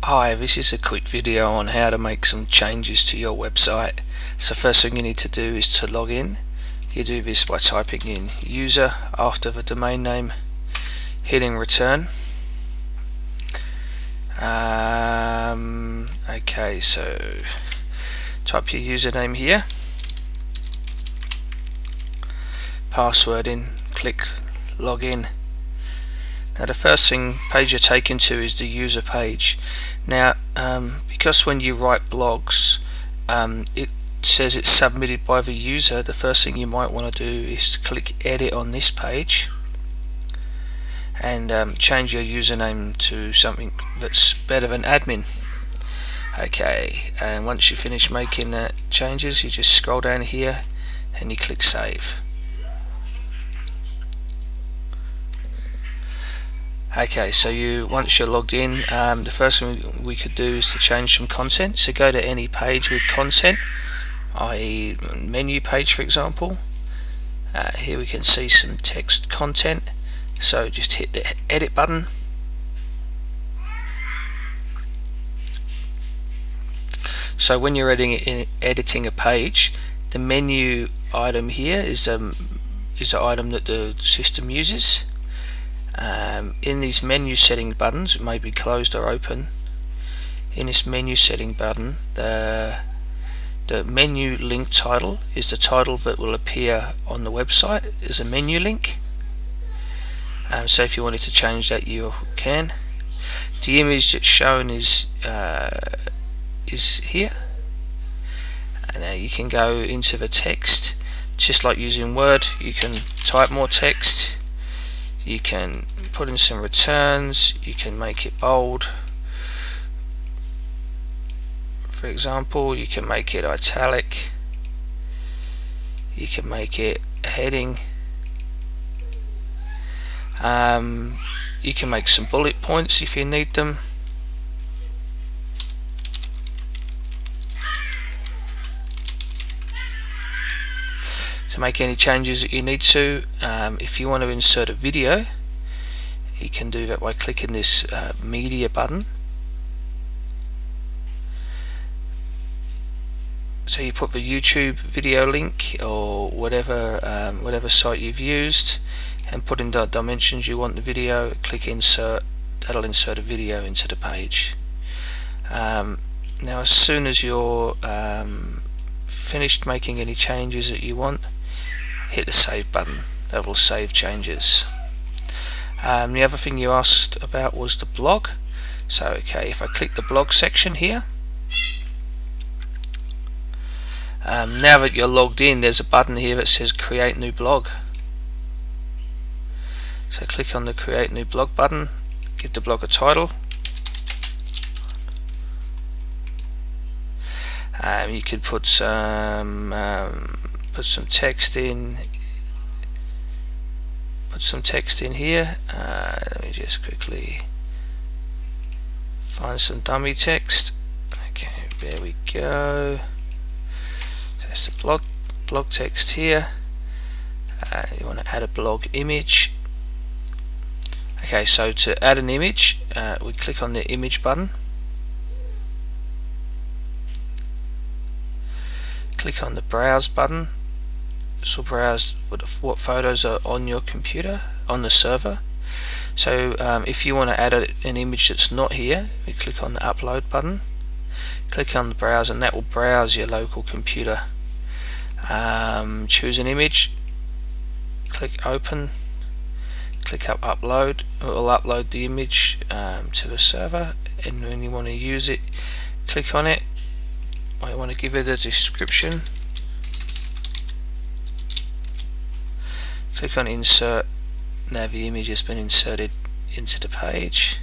Hi, this is a quick video on how to make some changes to your website. So first thing you need to do is to log in. You do this by typing in user after the domain name, hitting return. Okay, so type your username here, password in, click login. Now the first page you're taken to is the user page. Now because when you write blogs it says it's submitted by the user, the first thing you might want to do is to click edit on this page and change your username to something that's better than admin. Okay, and once you finish making changes, you just scroll down here and you click save. Okay, so once you're logged in, the first thing we could do is to change some content. So go to any page with content, i.e. menu page for example. Here we can see some text content, so just hit the edit button. So when you're editing a page, the menu item here is an item that the system uses. In these menu setting buttons, it may be closed or open. In this menu setting button, the menu link title is the title that will appear on the website as a menu link. So if you wanted to change that, you can. The image that's shown is here, and now you can go into the text. Just like using Word, you can type more text, you can put in some returns, you can make it bold, for example, you can make it italic, you can make it a heading, you can make some bullet points if you need them. To make any changes that you need to, if you want to insert a video, you can do that by clicking this media button. So you put the YouTube video link or whatever site you've used and put in the dimensions you want the video, click insert, that'll insert a video into the page. Now as soon as you're finished making any changes that you want, hit the save button. That will save changes. The other thing you asked about was the blog. So okay, if I click the blog section here, now that you're logged in, there's a button here that says create new blog. So click on the create new blog button, give the blog a title. You could put some text in. Put some text in here. Let me just quickly find some dummy text. Okay, there we go. So that's the blog text here. You want to add a blog image. Okay, so to add an image, we click on the image button. Click on the browse button. This will browse what photos are on your computer, on the server. So if you want to add an image that's not here, we click on the upload button, click on the browse, and that will browse your local computer. Choose an image, click open, click up upload. It will upload the image to the server, and when you want to use it, click on it. I want to give it a description. Click on insert. Now the image has been inserted into the page.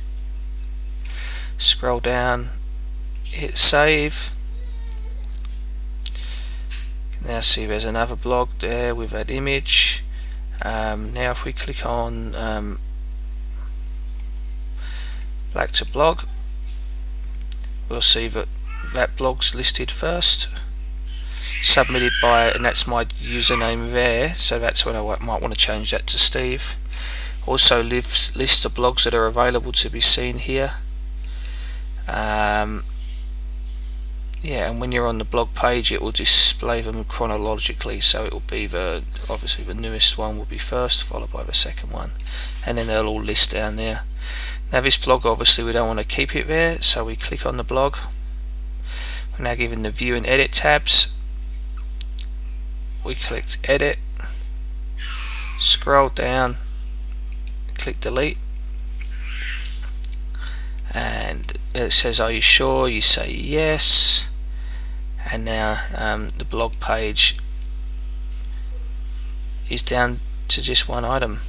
Scroll down, hit save. Now see there's another blog there with that image. Now if we click on back to blog, we'll see that blog's listed first, submitted by, and that's my username there, so that's when I might want to change that to Steve. Also list the blogs that are available to be seen here. Yeah, and when you're on the blog page it will display them chronologically, so it will be obviously the newest one will be first, followed by the second one, and then they'll all list down there. Now this blog, obviously we don't want to keep it there, so we click on the blog. We're now given the view and edit tabs. We click edit, scroll down, click delete, and it says are you sure? You say yes, and now the blog page is down to just one item.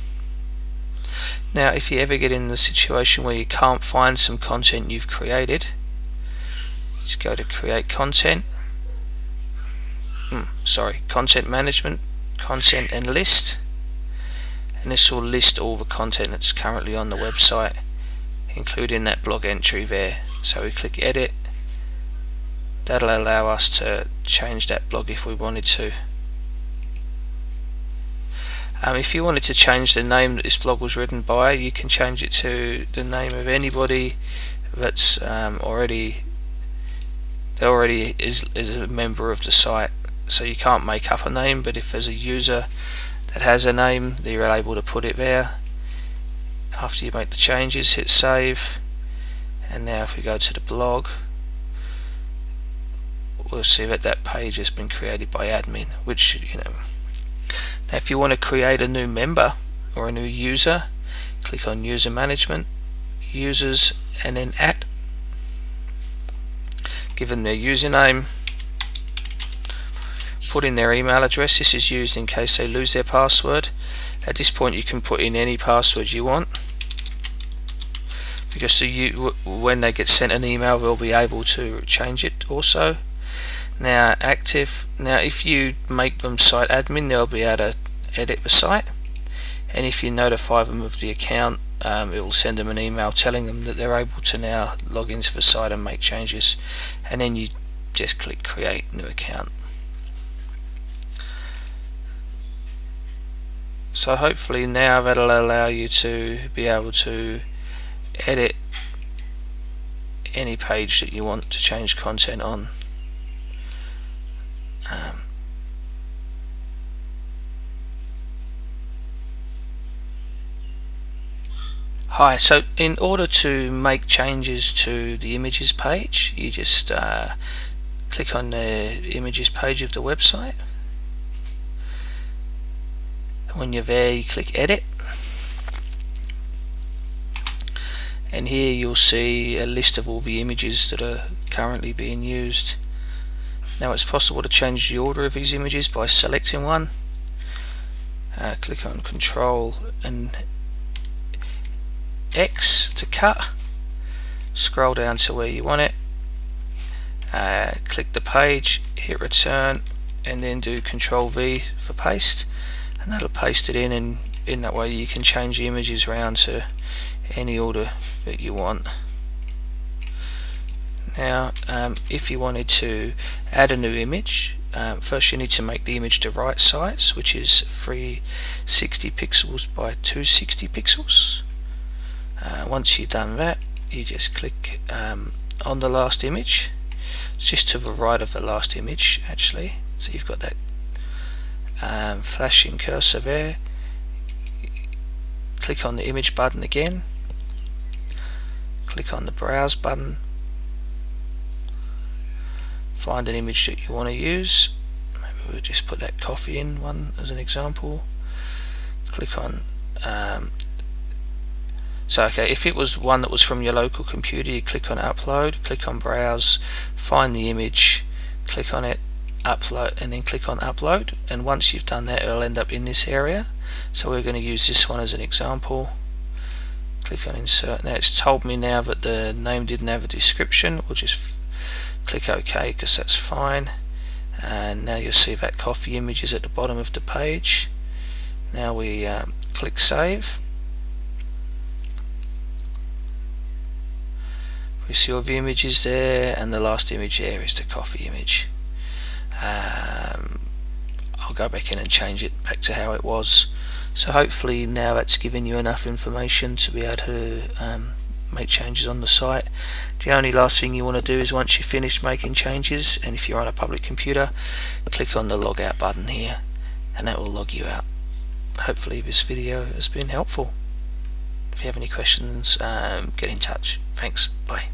Now if you ever get in the situation where you can't find some content you've created, just go to create content, content management, content and list, and this will list all the content that's currently on the website, including that blog entry there. So we click edit. That'll allow us to change that blog if we wanted to. If you wanted to change the name that this blog was written by, you can change it to the name of anybody that's already is a member of the site. So you can't make up a name, but if there's a user that has a name, then you're able to put it there. After you make the changes, hit save, and now if we go to the blog, we'll see that that page has been created by admin, which, you know. Now if you want to create a new member or a new user, click on user management, users, and then @. Give them their username, put in their email address. This is used in case they lose their password. At this point you can put in any password you want, because when they get sent an email they'll be able to change it also. Now active. Now if you make them site admin, they'll be able to edit the site, and if you notify them of the account, it will send them an email telling them that they're able to now log into the site and make changes, and then you just click create new account. So hopefully now that'll allow you to be able to edit any page that you want to change content on. Hi, so in order to make changes to the images page, you just click on the images page of the website. When you're there, you click edit, and here you'll see a list of all the images that are currently being used. Now it's possible to change the order of these images by selecting one. Click on Control and X to cut, scroll down to where you want it, click the page, hit return, and then do Control V for paste, and that'll paste it in, and in that way you can change the images around to any order that you want. Now if you wanted to add a new image, first you need to make the image the right size, which is 360 pixels by 260 pixels. Once you've done that, you just click on the last image. It's just to the right of the last image actually, so you've got that flashing cursor there. Click on the image button again, click on the browse button, find an image that you want to use. Maybe we'll just put that coffee in one as an example. Click on if it was one that was from your local computer, you click on upload, click on browse, find the image, click on it, upload, and then click on upload, and once you've done that it'll end up in this area. So we're going to use this one as an example. Click on insert. Now it's told me now that the name didn't have a description. We'll just click OK because that's fine, and now you'll see that coffee image is at the bottom of the page. Now we click save. We see all the images there, and the last image there is the coffee image. I'll go back in and change it back to how it was. So hopefully now that's given you enough information to be able to make changes on the site. The only last thing you want to do is, once you've finished making changes, and if you're on a public computer, click on the log out button here, and that will log you out. Hopefully this video has been helpful. If you have any questions, get in touch. Thanks. Bye.